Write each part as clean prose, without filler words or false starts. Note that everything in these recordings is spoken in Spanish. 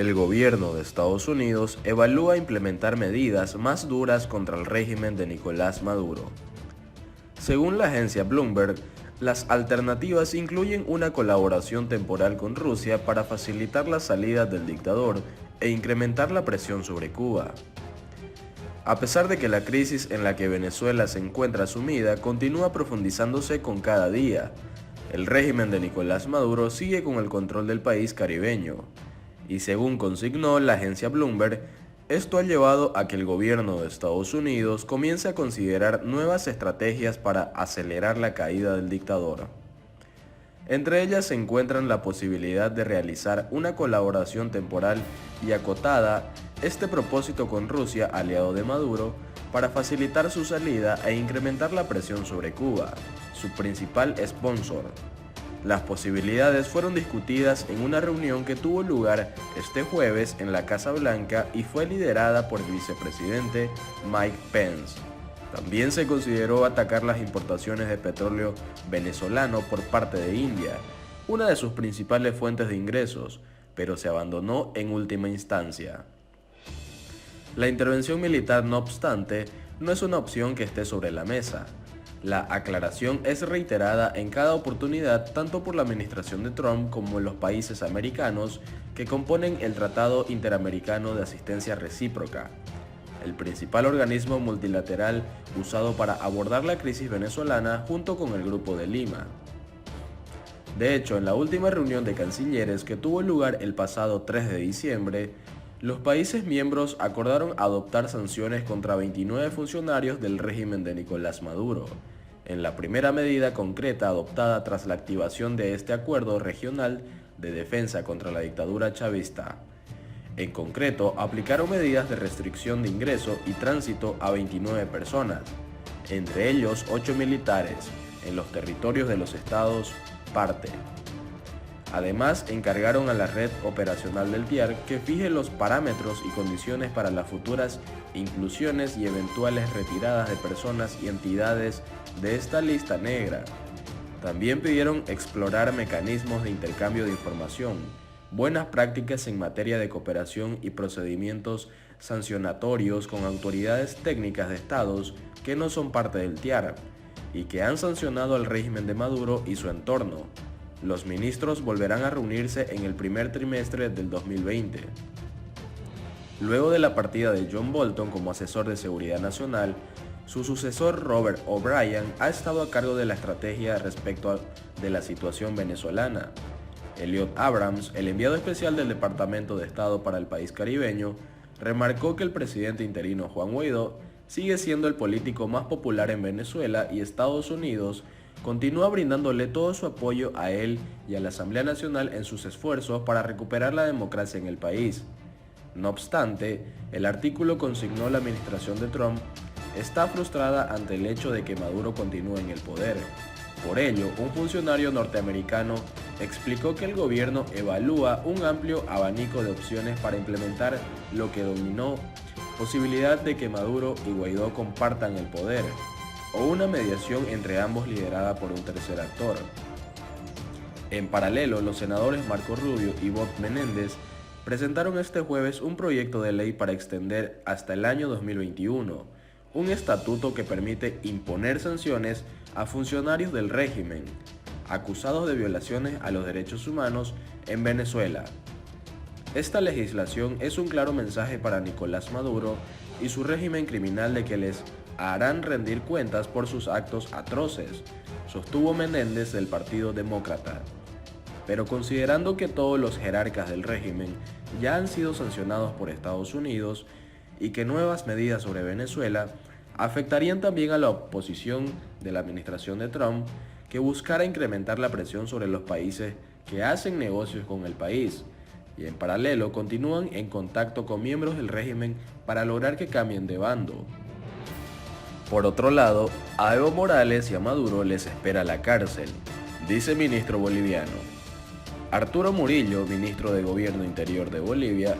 El gobierno de Estados Unidos evalúa implementar medidas más duras contra el régimen de Nicolás Maduro. Según la agencia Bloomberg, las alternativas incluyen una colaboración temporal con Rusia para facilitar la salida del dictador e incrementar la presión sobre Cuba. A pesar de que la crisis en la que Venezuela se encuentra sumida continúa profundizándose con cada día, el régimen de Nicolás Maduro sigue con el control del país caribeño. Y según consignó la agencia Bloomberg, esto ha llevado a que el gobierno de Estados Unidos comience a considerar nuevas estrategias para acelerar la caída del dictador. Entre ellas se encuentran la posibilidad de realizar una colaboración temporal y acotada, este propósito con Rusia, aliado de Maduro, para facilitar su salida e incrementar la presión sobre Cuba, su principal sponsor. Las posibilidades fueron discutidas en una reunión que tuvo lugar este jueves en la Casa Blanca y fue liderada por el vicepresidente Mike Pence. También se consideró atacar las importaciones de petróleo venezolano por parte de India, una de sus principales fuentes de ingresos, pero se abandonó en última instancia. La intervención militar, no obstante, no es una opción que esté sobre la mesa. La aclaración es reiterada en cada oportunidad tanto por la administración de Trump como en los países americanos que componen el Tratado Interamericano de Asistencia Recíproca, el principal organismo multilateral usado para abordar la crisis venezolana junto con el Grupo de Lima. De hecho, en la última reunión de cancilleres que tuvo lugar el pasado 3 de diciembre, los países miembros acordaron adoptar sanciones contra 29 funcionarios del régimen de Nicolás Maduro, en la primera medida concreta adoptada tras la activación de este acuerdo regional de defensa contra la dictadura chavista. En concreto, aplicaron medidas de restricción de ingreso y tránsito a 29 personas, entre ellos 8 militares, en los territorios de los estados parte. Además, encargaron a la red operacional del TIAR que fije los parámetros y condiciones para las futuras inclusiones y eventuales retiradas de personas y entidades de esta lista negra. También pidieron explorar mecanismos de intercambio de información, buenas prácticas en materia de cooperación y procedimientos sancionatorios con autoridades técnicas de estados que no son parte del TIAR y que han sancionado al régimen de Maduro y su entorno. Los ministros volverán a reunirse en el primer trimestre del 2020. Luego de la partida de John Bolton como asesor de seguridad nacional, su sucesor Robert O'Brien ha estado a cargo de la estrategia respecto de la situación venezolana. Elliot Abrams, el enviado especial del Departamento de Estado para el país caribeño, remarcó que el presidente interino Juan Guaidó sigue siendo el político más popular en Venezuela y Estados Unidos continúa brindándole todo su apoyo a él y a la Asamblea Nacional en sus esfuerzos para recuperar la democracia en el país. No obstante, el artículo consignó la administración de Trump está frustrada ante el hecho de que Maduro continúe en el poder. Por ello, un funcionario norteamericano explicó que el gobierno evalúa un amplio abanico de opciones para implementar lo que dominó posibilidad de que Maduro y Guaidó compartan el poder, o una mediación entre ambos liderada por un tercer actor. En paralelo, los senadores Marco Rubio y Bob Menéndez presentaron este jueves un proyecto de ley para extender hasta el año 2021 un estatuto que permite imponer sanciones a funcionarios del régimen acusados de violaciones a los derechos humanos en Venezuela. Esta legislación es un claro mensaje para Nicolás Maduro y su régimen criminal de que les harán rendir cuentas por sus actos atroces, sostuvo Menéndez del Partido Demócrata. Pero considerando que todos los jerarcas del régimen ya han sido sancionados por Estados Unidos y que nuevas medidas sobre Venezuela afectarían también a la oposición de la administración de Trump, que buscara incrementar la presión sobre los países que hacen negocios con el país, y en paralelo continúan en contacto con miembros del régimen para lograr que cambien de bando. Por otro lado, a Evo Morales y a Maduro les espera la cárcel, dice ministro boliviano. Arturo Murillo, ministro de Gobierno Interior de Bolivia,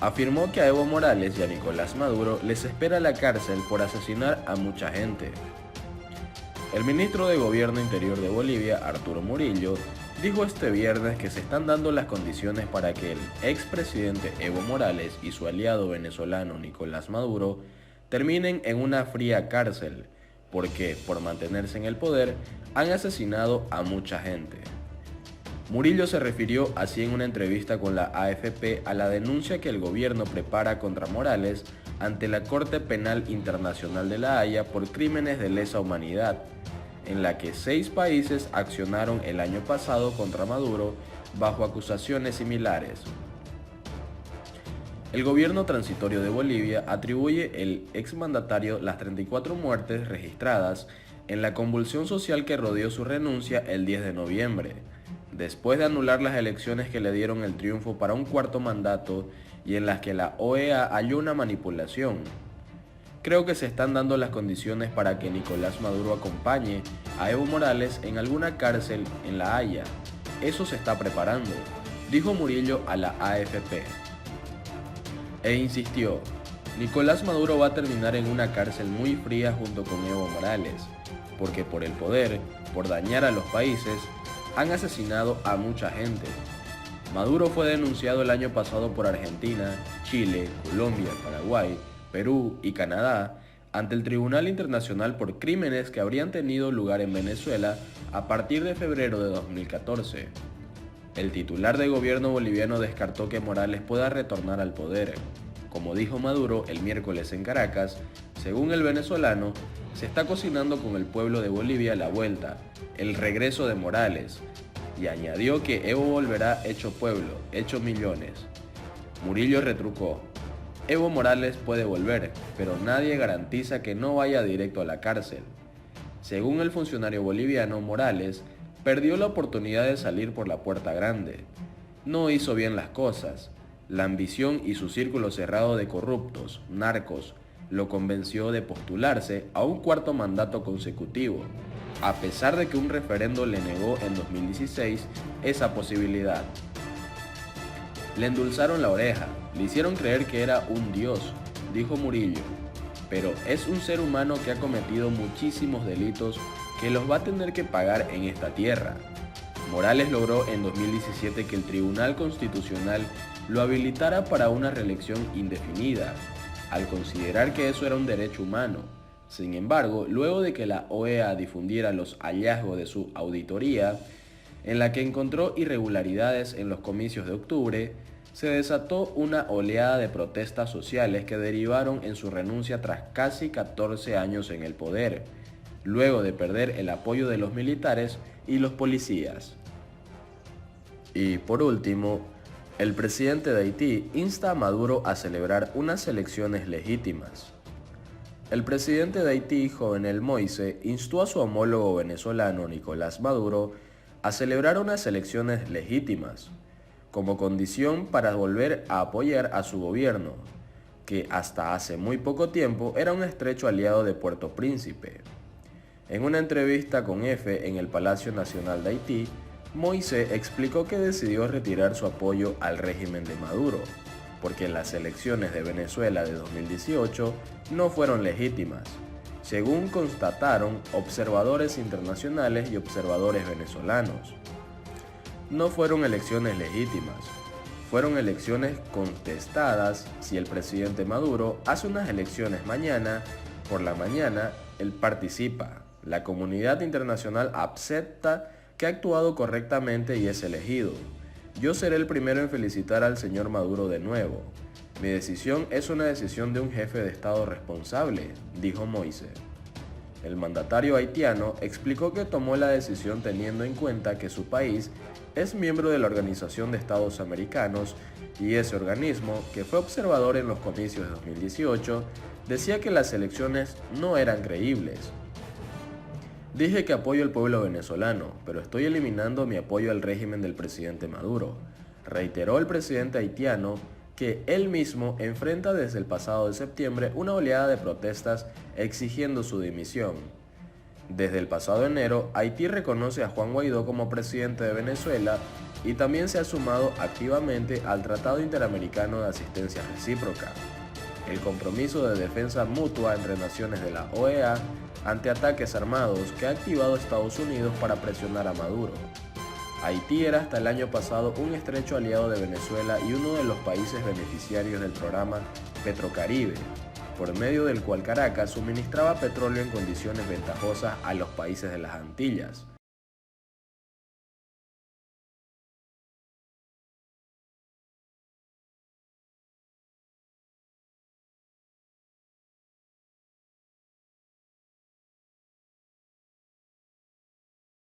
afirmó que a Evo Morales y a Nicolás Maduro les espera la cárcel por asesinar a mucha gente. El ministro de Gobierno Interior de Bolivia, Arturo Murillo, dijo este viernes que se están dando las condiciones para que el expresidente Evo Morales y su aliado venezolano Nicolás Maduro terminen en una fría cárcel, porque, por mantenerse en el poder, han asesinado a mucha gente. Murillo se refirió así en una entrevista con la AFP a la denuncia que el gobierno prepara contra Morales ante la Corte Penal Internacional de La Haya por crímenes de lesa humanidad, en la que 6 países accionaron el año pasado contra Maduro bajo acusaciones similares. El gobierno transitorio de Bolivia atribuye al exmandatario las 34 muertes registradas en la convulsión social que rodeó su renuncia el 10 de noviembre, después de anular las elecciones que le dieron el triunfo para un cuarto mandato y en las que la OEA halló una manipulación. Creo que se están dando las condiciones para que Nicolás Maduro acompañe a Evo Morales en alguna cárcel en La Haya. Eso se está preparando, dijo Murillo a la AFP. E insistió, Nicolás Maduro va a terminar en una cárcel muy fría junto con Evo Morales, porque por el poder, por dañar a los países, han asesinado a mucha gente. Maduro fue denunciado el año pasado por Argentina, Chile, Colombia, Paraguay, Perú y Canadá ante el Tribunal Internacional por crímenes que habrían tenido lugar en Venezuela a partir de febrero de 2014. El titular de gobierno boliviano descartó que Morales pueda retornar al poder. Como dijo Maduro el miércoles en Caracas, según el venezolano, se está cocinando con el pueblo de Bolivia la vuelta, el regreso de Morales, y añadió que Evo volverá hecho pueblo, hecho millones. Murillo retrucó, Evo Morales puede volver, pero nadie garantiza que no vaya directo a la cárcel. Según el funcionario boliviano, Morales perdió la oportunidad de salir por la puerta grande. No hizo bien las cosas. La ambición y su círculo cerrado de corruptos, narcos, lo convenció de postularse a un cuarto mandato consecutivo, a pesar de que un referendo le negó en 2016 esa posibilidad. Le endulzaron la oreja, le hicieron creer que era un dios, dijo Murillo, pero es un ser humano que ha cometido muchísimos delitos que los va a tener que pagar en esta tierra. Morales logró en 2017 que el Tribunal Constitucional lo habilitara para una reelección indefinida, al considerar que eso era un derecho humano. Sin embargo, luego de que la OEA difundiera los hallazgos de su auditoría, en la que encontró irregularidades en los comicios de octubre, se desató una oleada de protestas sociales que derivaron en su renuncia tras casi 14 años en el poder, luego de perder el apoyo de los militares y los policías. Y por último, el presidente de Haití insta a Maduro a celebrar unas elecciones legítimas. El presidente de Haití, Jovenel Moïse, instó a su homólogo venezolano Nicolás Maduro a celebrar unas elecciones legítimas, como condición para volver a apoyar a su gobierno, que hasta hace muy poco tiempo era un estrecho aliado de Puerto Príncipe. En una entrevista con EFE en el Palacio Nacional de Haití, Moïse explicó que decidió retirar su apoyo al régimen de Maduro, porque las elecciones de Venezuela de 2018 no fueron legítimas, según constataron observadores internacionales y observadores venezolanos. No fueron elecciones legítimas, fueron elecciones contestadas. Si el presidente Maduro hace unas elecciones mañana, por la mañana, él participa. La comunidad internacional acepta que ha actuado correctamente y es elegido. Yo seré el primero en felicitar al señor Maduro de nuevo. Mi decisión es una decisión de un jefe de Estado responsable, dijo Moïse. El mandatario haitiano explicó que tomó la decisión teniendo en cuenta que su país es miembro de la Organización de Estados Americanos y ese organismo, que fue observador en los comicios de 2018, decía que las elecciones no eran creíbles. Dije que apoyo al pueblo venezolano, pero estoy eliminando mi apoyo al régimen del presidente Maduro, reiteró el presidente haitiano, que él mismo enfrenta desde el pasado de septiembre una oleada de protestas exigiendo su dimisión. Desde el pasado enero, Haití reconoce a Juan Guaidó como presidente de Venezuela y también se ha sumado activamente al Tratado Interamericano de Asistencia Recíproca, el compromiso de defensa mutua entre naciones de la OEA ante ataques armados que ha activado Estados Unidos para presionar a Maduro. Haití era hasta el año pasado un estrecho aliado de Venezuela y uno de los países beneficiarios del programa Petrocaribe, por medio del cual Caracas suministraba petróleo en condiciones ventajosas a los países de las Antillas.